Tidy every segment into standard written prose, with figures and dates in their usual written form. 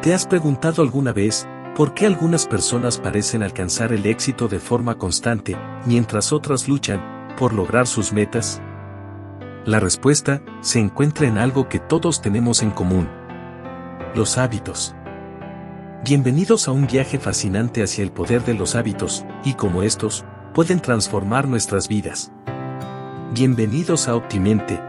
¿Te has preguntado alguna vez por qué algunas personas parecen alcanzar el éxito de forma constante, mientras otras luchan por lograr sus metas? La respuesta se encuentra en algo que todos tenemos en común: los hábitos. Bienvenidos a un viaje fascinante hacia el poder de los hábitos, y cómo estos pueden transformar nuestras vidas. Bienvenidos a Optimente.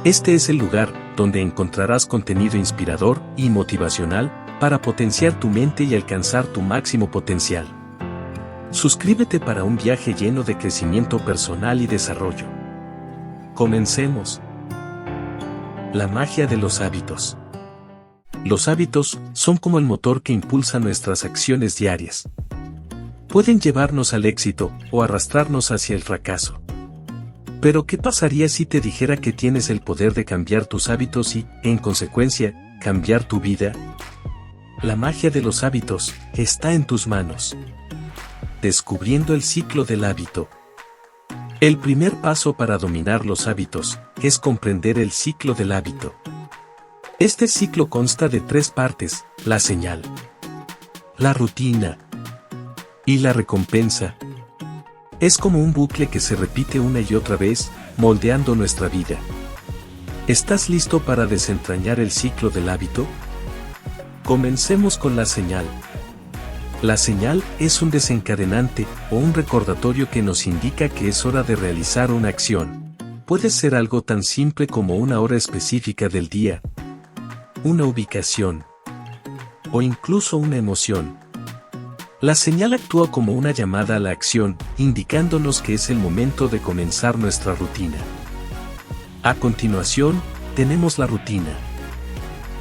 Este es el lugar donde encontrarás contenido inspirador y motivacional para potenciar tu mente y alcanzar tu máximo potencial. Suscríbete para un viaje lleno de crecimiento personal y desarrollo. Comencemos. La magia de los hábitos. Los hábitos son como el motor que impulsa nuestras acciones diarias. Pueden llevarnos al éxito o arrastrarnos hacia el fracaso. Pero ¿qué pasaría si te dijera que tienes el poder de cambiar tus hábitos y, en consecuencia, cambiar tu vida? La magia de los hábitos está en tus manos. Descubriendo el ciclo del hábito. El primer paso para dominar los hábitos es comprender el ciclo del hábito. Este ciclo consta de 3 partes: la señal, la rutina y la recompensa. Es como un bucle que se repite una y otra vez, moldeando nuestra vida. ¿Estás listo para desentrañar el ciclo del hábito? Comencemos con la señal. La señal es un desencadenante o un recordatorio que nos indica que es hora de realizar una acción. Puede ser algo tan simple como una hora específica del día, una ubicación o incluso una emoción. La señal actúa como una llamada a la acción, indicándonos que es el momento de comenzar nuestra rutina. A continuación, tenemos la rutina.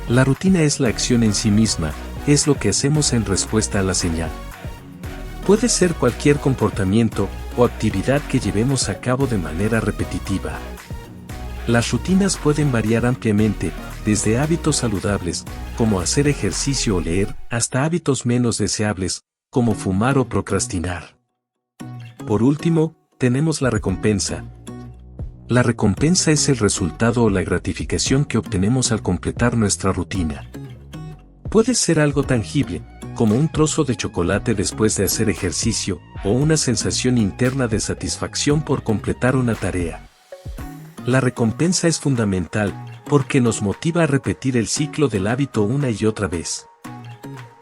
La rutina es la acción en sí misma, es lo que hacemos en respuesta a la señal. Puede ser cualquier comportamiento o actividad que llevemos a cabo de manera repetitiva. Las rutinas pueden variar ampliamente, desde hábitos saludables, como hacer ejercicio o leer, hasta hábitos menos deseables, como fumar o procrastinar. Por último, tenemos la recompensa. La recompensa es el resultado o la gratificación que obtenemos al completar nuestra rutina. Puede ser algo tangible, como un trozo de chocolate después de hacer ejercicio, o una sensación interna de satisfacción por completar una tarea. La recompensa es fundamental, porque nos motiva a repetir el ciclo del hábito una y otra vez.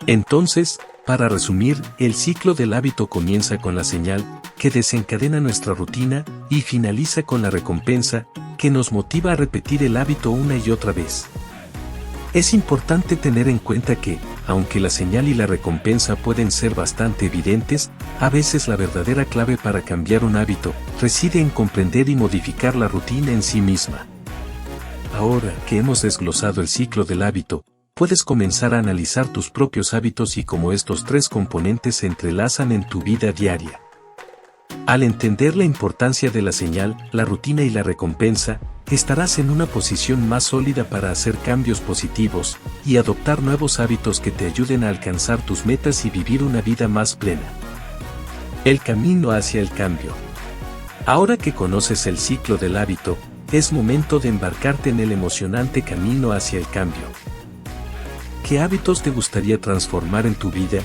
Entonces, para resumir, el ciclo del hábito comienza con la señal, que desencadena nuestra rutina, y finaliza con la recompensa, que nos motiva a repetir el hábito una y otra vez. Es importante tener en cuenta que, aunque la señal y la recompensa pueden ser bastante evidentes, a veces la verdadera clave para cambiar un hábito reside en comprender y modificar la rutina en sí misma. Ahora que hemos desglosado el ciclo del hábito, puedes comenzar a analizar tus propios hábitos y cómo estos 3 componentes se entrelazan en tu vida diaria. Al entender la importancia de la señal, la rutina y la recompensa, estarás en una posición más sólida para hacer cambios positivos y adoptar nuevos hábitos que te ayuden a alcanzar tus metas y vivir una vida más plena. El camino hacia el cambio. Ahora que conoces el ciclo del hábito, es momento de embarcarte en el emocionante camino hacia el cambio. ¿Qué hábitos te gustaría transformar en tu vida?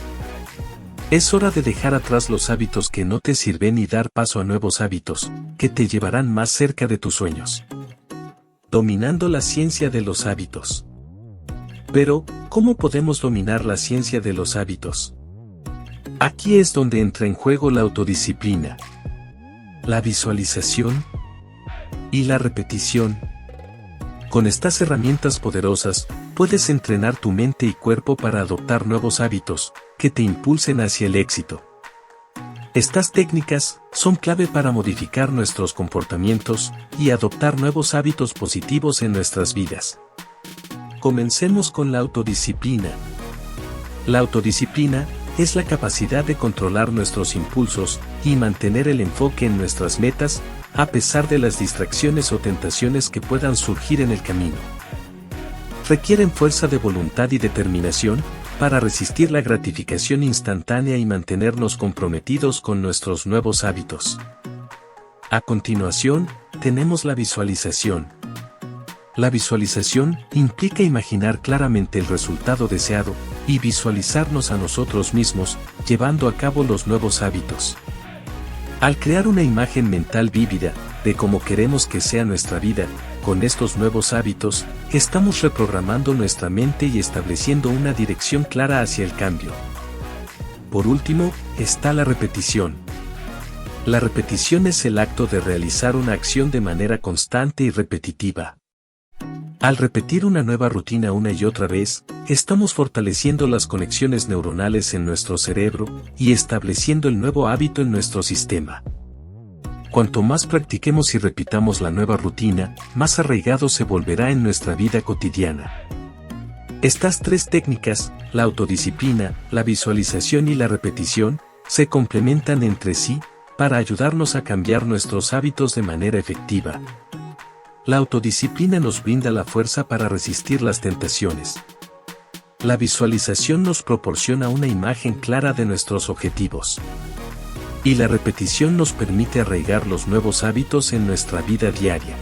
Es hora de dejar atrás los hábitos que no te sirven y dar paso a nuevos hábitos, que te llevarán más cerca de tus sueños. Dominando la ciencia de los hábitos. Pero, ¿cómo podemos dominar la ciencia de los hábitos? Aquí es donde entra en juego la autodisciplina, la visualización y la repetición. Con estas herramientas poderosas, puedes entrenar tu mente y cuerpo para adoptar nuevos hábitos, que te impulsen hacia el éxito. Estas técnicas son clave para modificar nuestros comportamientos y adoptar nuevos hábitos positivos en nuestras vidas. Comencemos con la autodisciplina. La autodisciplina es la capacidad de controlar nuestros impulsos y mantener el enfoque en nuestras metas, a pesar de las distracciones o tentaciones que puedan surgir en el camino. Requieren fuerza de voluntad y determinación para resistir la gratificación instantánea y mantenernos comprometidos con nuestros nuevos hábitos. A continuación, tenemos la visualización. La visualización implica imaginar claramente el resultado deseado y visualizarnos a nosotros mismos llevando a cabo los nuevos hábitos. Al crear una imagen mental vívida de cómo queremos que sea nuestra vida, con estos nuevos hábitos, estamos reprogramando nuestra mente y estableciendo una dirección clara hacia el cambio. Por último, está la repetición. La repetición es el acto de realizar una acción de manera constante y repetitiva. Al repetir una nueva rutina una y otra vez, estamos fortaleciendo las conexiones neuronales en nuestro cerebro y estableciendo el nuevo hábito en nuestro sistema. Cuanto más practiquemos y repitamos la nueva rutina, más arraigado se volverá en nuestra vida cotidiana. Estas tres técnicas, la autodisciplina, la visualización y la repetición, se complementan entre sí para ayudarnos a cambiar nuestros hábitos de manera efectiva. La autodisciplina nos brinda la fuerza para resistir las tentaciones. La visualización nos proporciona una imagen clara de nuestros objetivos. Y la repetición nos permite arraigar los nuevos hábitos en nuestra vida diaria.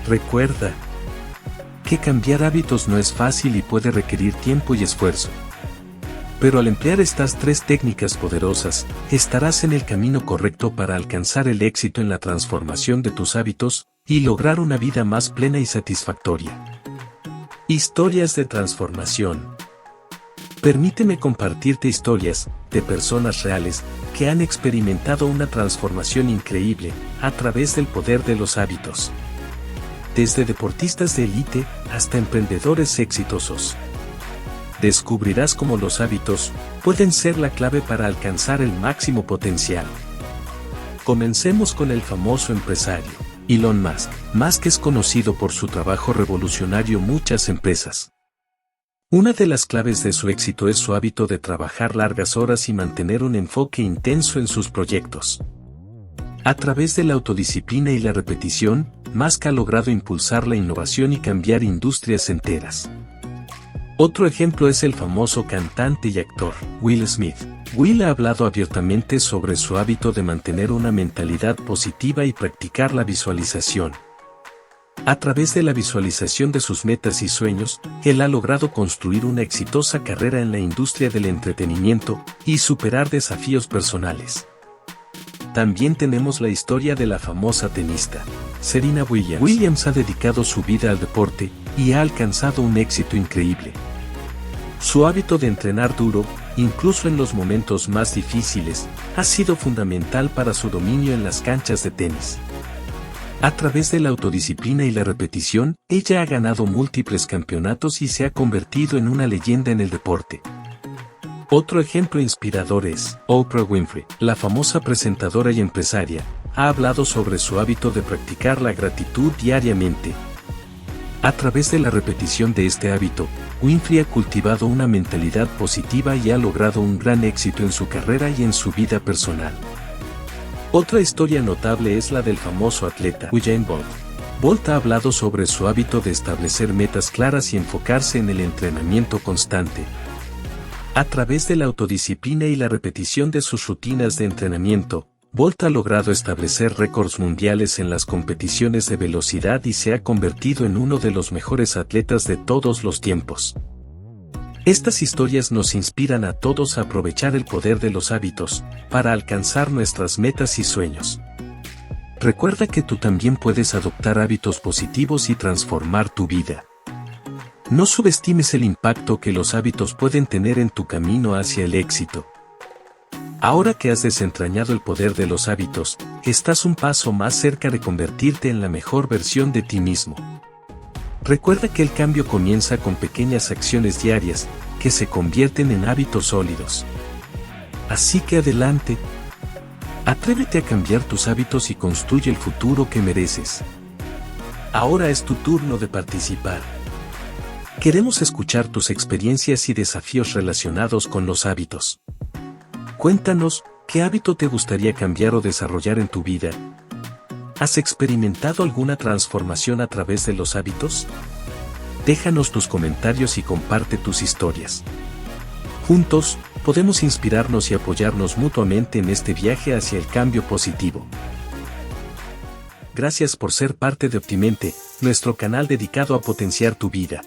Recuerda que cambiar hábitos no es fácil y puede requerir tiempo y esfuerzo. Pero al emplear estas tres técnicas poderosas, estarás en el camino correcto para alcanzar el éxito en la transformación de tus hábitos y lograr una vida más plena y satisfactoria. Historias de transformación. Permíteme compartirte historias de personas reales que han experimentado una transformación increíble a través del poder de los hábitos. Desde deportistas de élite hasta emprendedores exitosos. Descubrirás cómo los hábitos pueden ser la clave para alcanzar el máximo potencial. Comencemos con el famoso empresario, Elon Musk. Musk es conocido por su trabajo revolucionario en muchas empresas. Una de las claves de su éxito es su hábito de trabajar largas horas y mantener un enfoque intenso en sus proyectos. A través de la autodisciplina y la repetición, Musk ha logrado impulsar la innovación y cambiar industrias enteras. Otro ejemplo es el famoso cantante y actor, Will Smith. Will ha hablado abiertamente sobre su hábito de mantener una mentalidad positiva y practicar la visualización. A través de la visualización de sus metas y sueños, él ha logrado construir una exitosa carrera en la industria del entretenimiento y superar desafíos personales. También tenemos la historia de la famosa tenista, Serena Williams. Williams ha dedicado su vida al deporte y ha alcanzado un éxito increíble. Su hábito de entrenar duro, incluso en los momentos más difíciles, ha sido fundamental para su dominio en las canchas de tenis. A través de la autodisciplina y la repetición, ella ha ganado múltiples campeonatos y se ha convertido en una leyenda en el deporte. Otro ejemplo inspirador es Oprah Winfrey. La famosa presentadora y empresaria ha hablado sobre su hábito de practicar la gratitud diariamente. A través de la repetición de este hábito, Winfrey ha cultivado una mentalidad positiva y ha logrado un gran éxito en su carrera y en su vida personal. Otra historia notable es la del famoso atleta Usain Bolt. Bolt ha hablado sobre su hábito de establecer metas claras y enfocarse en el entrenamiento constante. A través de la autodisciplina y la repetición de sus rutinas de entrenamiento, Bolt ha logrado establecer récords mundiales en las competiciones de velocidad y se ha convertido en uno de los mejores atletas de todos los tiempos. Estas historias nos inspiran a todos a aprovechar el poder de los hábitos para alcanzar nuestras metas y sueños. Recuerda que tú también puedes adoptar hábitos positivos y transformar tu vida. No subestimes el impacto que los hábitos pueden tener en tu camino hacia el éxito. Ahora que has desentrañado el poder de los hábitos, estás un paso más cerca de convertirte en la mejor versión de ti mismo. Recuerda que el cambio comienza con pequeñas acciones diarias, que se convierten en hábitos sólidos. Así que adelante. Atrévete a cambiar tus hábitos y construye el futuro que mereces. Ahora es tu turno de participar. Queremos escuchar tus experiencias y desafíos relacionados con los hábitos. Cuéntanos, ¿qué hábito te gustaría cambiar o desarrollar en tu vida? ¿Has experimentado alguna transformación a través de los hábitos? Déjanos tus comentarios y comparte tus historias. Juntos, podemos inspirarnos y apoyarnos mutuamente en este viaje hacia el cambio positivo. gracias por ser parte de Optimente, nuestro canal dedicado a potenciar tu vida.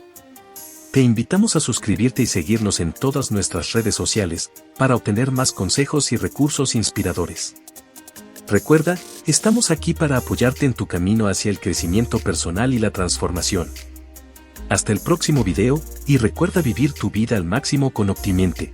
Te invitamos a suscribirte y seguirnos en todas nuestras redes sociales, para obtener más consejos y recursos inspiradores. Recuerda, estamos aquí para apoyarte en tu camino hacia el crecimiento personal y la transformación. Hasta el próximo video, y recuerda vivir tu vida al máximo con Optimente.